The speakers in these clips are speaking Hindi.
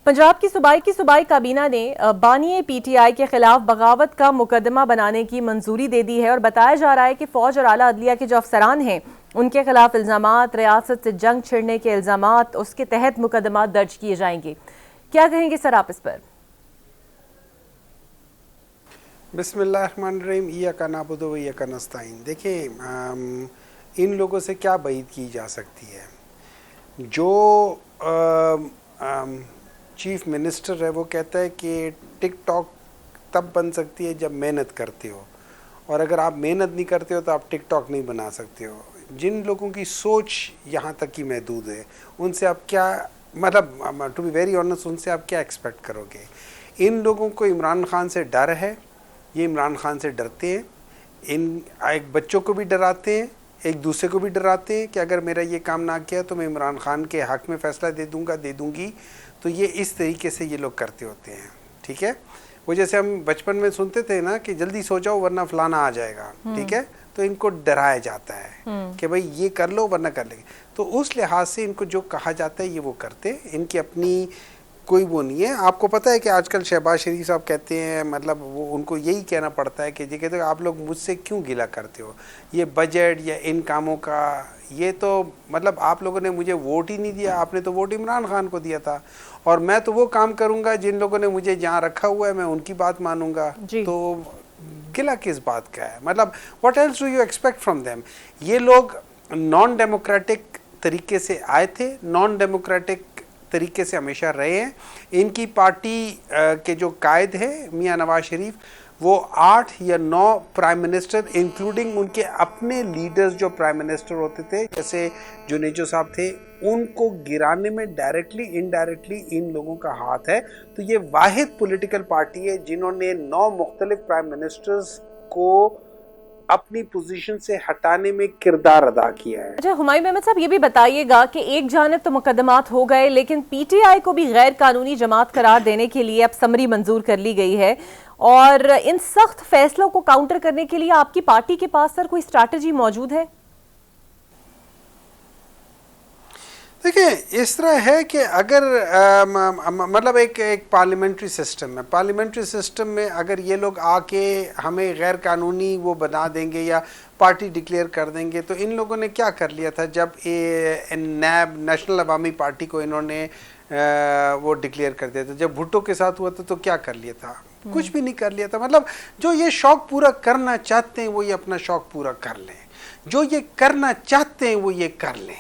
पंजाब की सूबाई काबीना ने बानी पीटीआई के खिलाफ बगावत का मुकदमा बनाने की मंजूरी दे दी है और बताया जा रहा है कि फौज और आला अदलिया के जो अफसरान हैं उनके खिलाफ इल्जामात, रियासत से जंग छिड़ने के इल्जामात, उसके तहत मुकदमा दर्ज किए जाएंगे। क्या कहेंगे सर आप इस पर? बिस्मिल्लाहिर्रहमानिर्रहीम, इय्याका नअबुदु व इय्याका नस्तईन। देखिए, इन लोगों से क्या बात की जा सकती है। जो चीफ मिनिस्टर है वो कहता है कि टिकटॉक तब बन सकती है जब मेहनत करते हो, और अगर आप मेहनत नहीं करते हो तो आप टिकटॉक नहीं बना सकते हो। जिन लोगों की सोच यहाँ तक की महदूद है उनसे आप क्या, मतलब टू बी वेरी ऑनेस्ट, उनसे आप क्या एक्सपेक्ट करोगे। इन लोगों को इमरान खान से डर है, ये इमरान खान से डरते हैं। इन एक बच्चों को भी डराते हैं, एक दूसरे को भी डराते हैं कि अगर मेरा ये काम ना किया तो मैं इमरान खान के हक़ में फ़ैसला दे दूँगी। तो ये इस तरीके से ये लोग करते होते हैं, ठीक है। वो जैसे हम बचपन में सुनते थे ना कि जल्दी सो जाओ वरना फलाना आ जाएगा, ठीक है। तो इनको डराया जाता है कि भाई ये कर लो वरना कर लेंगे। तो उस लिहाज से इनको जो कहा जाता है ये वो करते हैं। इनकी अपनी कोई वो नहीं है। आपको पता है कि आजकल शहबाज शरीफ साहब कहते हैं, मतलब वो उनको यही कहना पड़ता है कि जी कहते हैं आप लोग मुझसे क्यों गिला करते हो, ये बजट या इन कामों का, ये तो मतलब आप लोगों ने मुझे वोट ही नहीं दिया, आपने तो वोट इमरान खान को दिया था, और मैं तो वो काम करूँगा जिन लोगों ने मुझे जहाँ रखा हुआ है मैं उनकी बात मानूंगा। तो गिला किस बात का है, मतलब what else do you expect from them. ये लोग नॉन डेमोक्रेटिक तरीके से आए थे, नॉन डेमोक्रेटिक तरीके से हमेशा रहे हैं। इनकी पार्टी के जो कायद है मियां नवाज शरीफ, वो 8 या 9 प्राइम मिनिस्टर इंक्लूडिंग उनके अपने लीडर्स जो प्राइम मिनिस्टर होते थे, जैसे जुनेजो साहब थे, उनको गिराने में डायरेक्टली इनडायरेक्टली इन लोगों का हाथ है। तो ये वाहिद पॉलिटिकल पार्टी है जिन्होंने 9 मुख्तलिफ प्राइम मिनिस्टर्स को अपनी पोजीशन से हटाने में किरदार अदा किया है। अच्छा हुमायूं अहमद साहब, ये भी बताइएगा कि एक जानिब तो मुकदमात हो गए, लेकिन पीटीआई को भी गैर कानूनी जमात करार देने के लिए अब समरी मंजूर कर ली गई है, और इन सख्त फैसलों को काउंटर करने के लिए आपकी पार्टी के पास सर कोई स्ट्रैटेजी मौजूद है? देखिए, इस तरह है कि अगर मतलब एक पार्लियामेंट्री सिस्टम है, पार्लियामेंट्री सिस्टम में अगर ये लोग आके हमें गैर कानूनी वो बना देंगे या पार्टी डिक्लेयर कर देंगे, तो इन लोगों ने क्या कर लिया था जब नैब नेशनल अवामी पार्टी को इन्होंने वो डिक्लेयर कर दिया था। जब भुट्टो के साथ हुआ था तो क्या कर लिया था, कुछ भी नहीं कर लिया था। मतलब जो ये शौक पूरा करना चाहते हैं वो ये अपना शौक पूरा कर लें, जो ये करना चाहते हैं वो ये कर लें,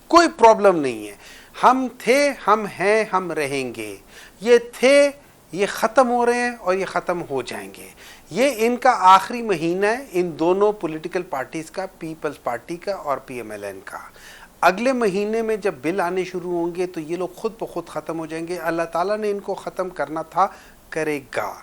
कोई प्रॉब्लम नहीं है। हम थे, हम हैं, हम रहेंगे। ये थे, ये ख़त्म हो रहे हैं और ये ख़त्म हो जाएंगे। ये इनका आखिरी महीना है इन दोनों पॉलिटिकल पार्टीज़ का, पीपल्स पार्टी का और पीएमएलएन का। अगले महीने में जब बिल आने शुरू होंगे तो ये लोग खुद ब खुद ख़त्म हो जाएंगे। अल्लाह ताला ने इनको ख़त्म करना था, करेगा।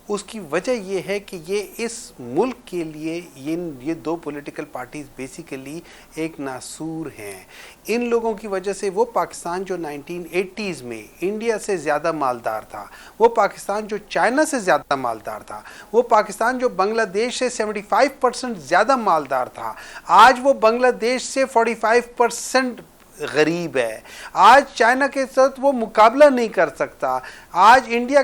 उसकी वजह यह है कि ये इस मुल्क के लिए ये 2 पॉलिटिकल पार्टीज़ बेसिकली एक नासूर हैं। इन लोगों की वजह से वो पाकिस्तान जो 1980s में इंडिया से ज़्यादा मालदार था, वो पाकिस्तान जो चाइना से ज़्यादा मालदार था, वो पाकिस्तान जो बांग्लादेश से 75% ज़्यादा मालदार था, आज वो बांग्लादेश से 45% गरीब है। आज चाइना के साथ वो मुकाबला नहीं कर सकता। आज इंडिया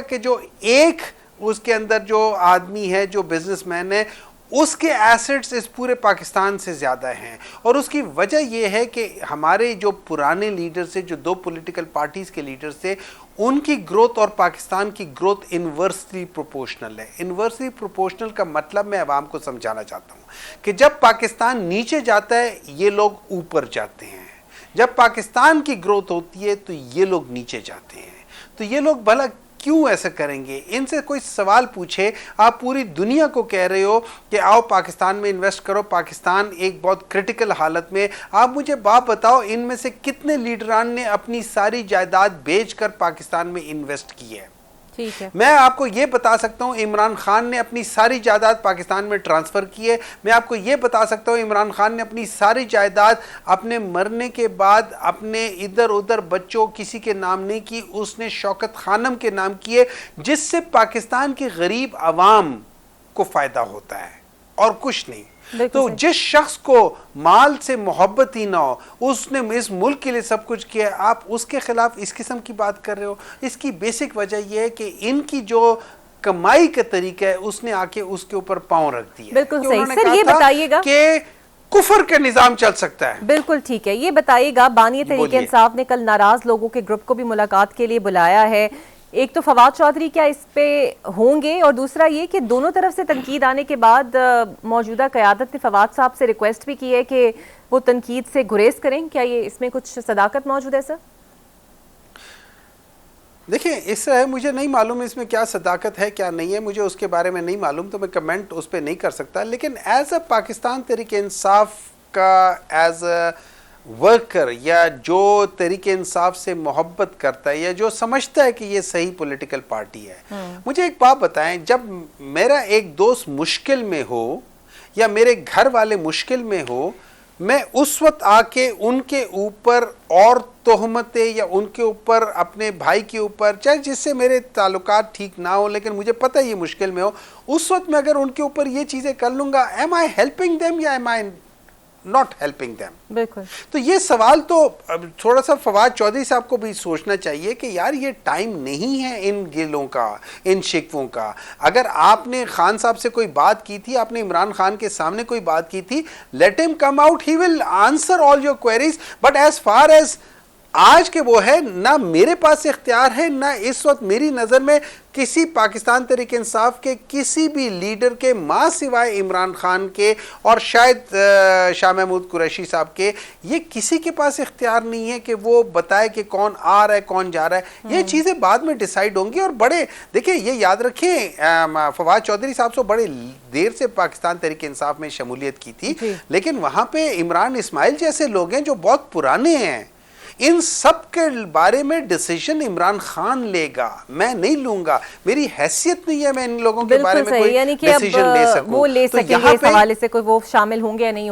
के जो एक उसके अंदर जो आदमी है, जो बिजनेसमैन है, उसके एसेट्स इस पूरे पाकिस्तान से ज़्यादा हैं। और उसकी वजह यह है कि हमारे जो पुराने लीडर्स थे, जो 2 पॉलिटिकल पार्टीज़ के लीडर्स थे, उनकी ग्रोथ और पाकिस्तान की ग्रोथ इन्वर्सली प्रोपोर्शनल है। इन्वर्सली प्रोपोर्शनल का मतलब मैं आवाम को समझाना चाहता हूँ कि जब पाकिस्तान नीचे जाता है ये लोग ऊपर जाते हैं, जब पाकिस्तान की ग्रोथ होती है तो ये लोग नीचे जाते हैं। तो ये लोग भला क्यों ऐसा करेंगे? इनसे कोई सवाल पूछे। आप पूरी दुनिया को कह रहे हो कि आओ पाकिस्तान में इन्वेस्ट करो, पाकिस्तान एक बहुत क्रिटिकल हालत में। आप मुझे बात बताओ, इनमें से कितने लीडरान ने अपनी सारी जायदाद बेचकर पाकिस्तान में इन्वेस्ट की है? ठीक है। मैं आपको ये बता सकता हूँ इमरान खान ने अपनी सारी जायदाद पाकिस्तान में ट्रांसफ़र की है। मैं आपको ये बता सकता हूँ इमरान खान ने अपनी सारी जायदाद अपने मरने के बाद अपने इधर उधर बच्चों किसी के नाम नहीं की, उसने शौकत खानम के नाम किए, जिससे पाकिस्तान की गरीब आवाम को फ़ायदा होता है और कुछ नहीं। तो जिस शख्स को माल से मोहब्बत ही ना हो, उसने इस मुल्क के लिए सब कुछ किया, आप उसके खिलाफ इस किस्म की बात कर रहे हो। इसकी बेसिक वजह यह है कि इनकी जो कमाई का तरीका है उसने आके उसके ऊपर पांव रख दिया। बिल्कुल सही। सर ये बताइएगा कि कुफर का निजाम चल सकता है। बिल्कुल ठीक है, ये बताइएगा, बानी तहरीक इंसाफ ने कल नाराज लोगों के ग्रुप को भी मुलाकात के लिए बुलाया है। एक तो फवाद चौधरी क्या इस पे होंगे, और दूसरा ये कि दोनों तरफ से तनकीद आने के बाद मौजूदा क़यादत ने फवाद साहब से रिक्वेस्ट भी की है कि वो तनकीद से गुरेज करें। क्या ये इसमें कुछ सदाकत मौजूद है सर? देखिए, इस तरह मुझे नहीं मालूम इसमें क्या सदाकत है क्या नहीं है, मुझे उसके बारे में नहीं मालूम, तो मैं कमेंट उस पर नहीं कर सकता। लेकिन एज अ पाकिस्तान तहरीक इंसाफ का एज अ वर्कर, या जो तहरीक इंसाफ से मोहब्बत करता है या जो समझता है कि ये सही पॉलिटिकल पार्टी है, मुझे एक बात बताएं, जब मेरा एक दोस्त मुश्किल में हो या मेरे घर वाले मुश्किल में हो, मैं उस वक्त आके उनके ऊपर और तोहमतें या उनके ऊपर अपने भाई के ऊपर, चाहे जिससे मेरे ताल्लुकात ठीक ना हो लेकिन मुझे पता है ये मुश्किल में हो, उस वक्त मैं अगर उनके ऊपर ये चीज़ें कर लूँगा, एम आई हेल्पिंग देम या am I not helping them? बिल्कुल। तो ये सवाल तो थोड़ा सा फवाद चौधरी साहब को भी सोचना चाहिए कि यार ये टाइम नहीं है इन गिलों का, इन शिकवों का। अगर आपने खान साहब से कोई बात की थी, आपने इमरान खान के सामने कोई बात की थी, let him come out, he will answer all your queries. But as far as आज के वो है, ना मेरे पास इख्तियार है, ना इस वक्त मेरी नज़र में किसी पाकिस्तान तहरीक इंसाफ के किसी भी लीडर के, मां सिवाय इमरान खान के और शायद शाह महमूद कुरैशी साहब के, ये किसी के पास इख्तियार नहीं है कि वो बताए कि कौन आ रहा है कौन जा रहा है। ये चीज़ें बाद में डिसाइड होंगी। और बड़े देखिए, ये याद रखें, फवाद चौधरी साहब से बड़े देर से पाकिस्तान तहरीक इंसाफ में शमूलियत की थी, लेकिन वहाँ पे इमरान इस्माइल जैसे लोग हैं जो बहुत पुराने हैं। इन सब के बारे में डिसीजन इमरान खान लेगा, मैं नहीं लूंगा। मेरी हैसियत नहीं है मैं इन लोगों के बारे में कोई डिसीजन ले सकूं। वो ले सकेंगे, इस हवाले से कोई वो शामिल होंगे या नहीं होंगे।